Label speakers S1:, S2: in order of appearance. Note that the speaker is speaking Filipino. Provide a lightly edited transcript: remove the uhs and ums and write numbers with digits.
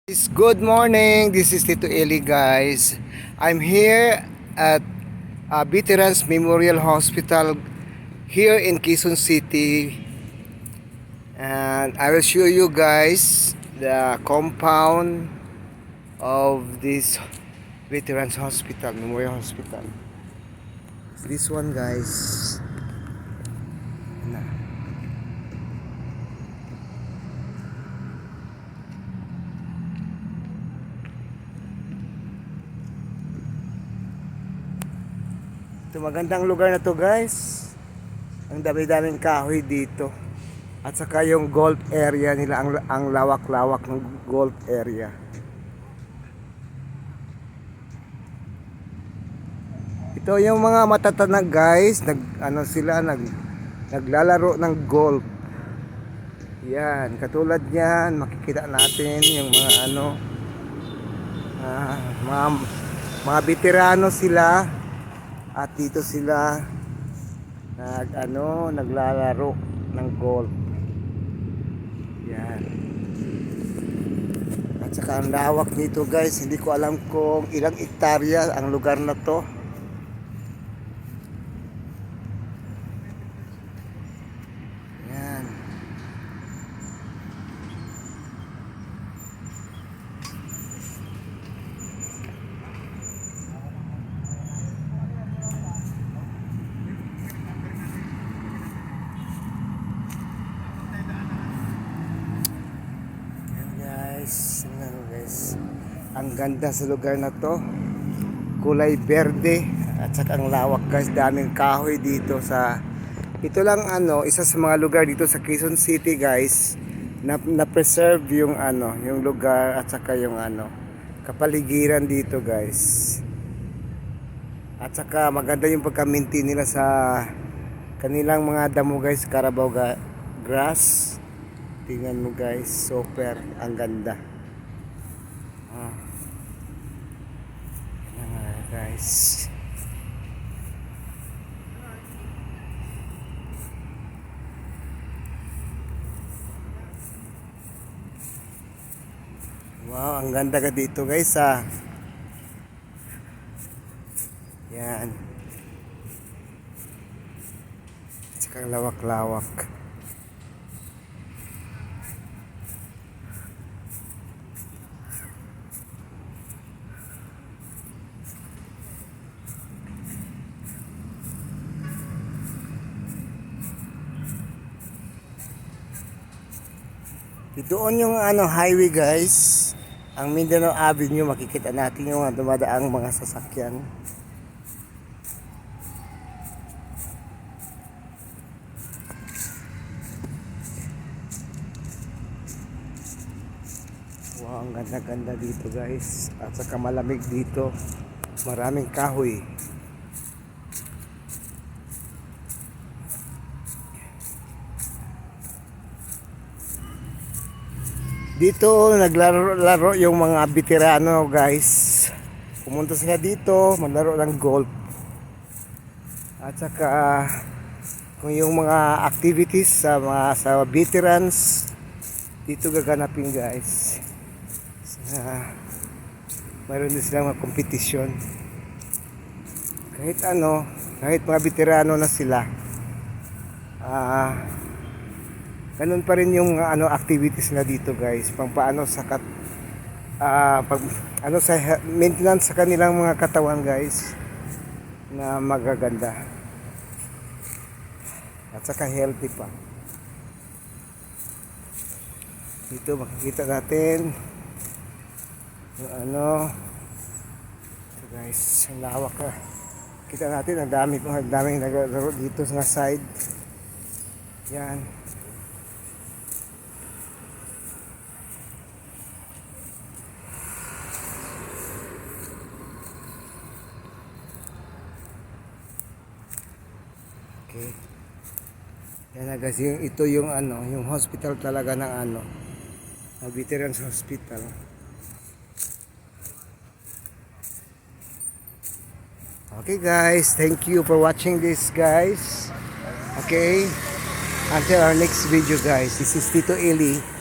S1: Good morning. This is Tito Eli, guys. I'm here at Veterans Memorial Hospital here in Quezon City, and I will show you guys the compound of this Veterans Hospital, Memorial Hospital. This one, guys. Ito, magandang lugar na to, guys. Ang dami-daming kahoy dito. At saka yung golf area nila, ang lawak-lawak ng golf area. Ito yung mga matatanda, guys, naglalaro ng golf. Yan, katulad niyan, makikita natin yung mga mga veterano sila. At dito sila naglalaro ng golf. Yan. At saka ang lawak nito, guys. Hindi ko alam kung ilang hektarya ang lugar na to. Yan. Guys, ang ganda sa lugar na to, kulay berde at saka ang lawak, guys. Daming kahoy dito sa ito lang, isa sa mga lugar dito sa Quezon City, guys, na preserve yung yung lugar at saka yung kapaligiran dito, guys. At saka maganda yung pagka-maintain nila sa kanilang mga damo, guys. Carabao grass. Tingnan mo, guys, super ang ganda. Guys, wow, ang ganda ka dito, guys, yan, tsaka lawak-lawak. Doon yung highway, guys, ang Mindanao Avenue. Makikita natin yung dumadaang mga sasakyan. Wow, ang ganda-ganda dito, guys. At saka malamig dito, maraming kahoy. Dito naglaro yung mga veterano, guys. Pumunta sila dito, maglaro ng golf. At saka kung yung mga activities sa veterans dito gaganapin, guys. Mayroon din silang mga kompetisyon. Kahit mga veterano na sila, ganun pa rin yung activities na dito, guys, paano sa sa maintenance sa kanilang mga katawan, guys, na magaganda at saka healthy pa. Dito makikita natin yung ito, guys, ang lawak. Kita natin ang daming naglaro dito sa side. Yan. Okay. Yan na, guys, ito yung yung hospital talaga ng Veterans Hospital. Okay, guys, thank you for watching this, guys. Okay, until our next video, guys. This is Tito Eli.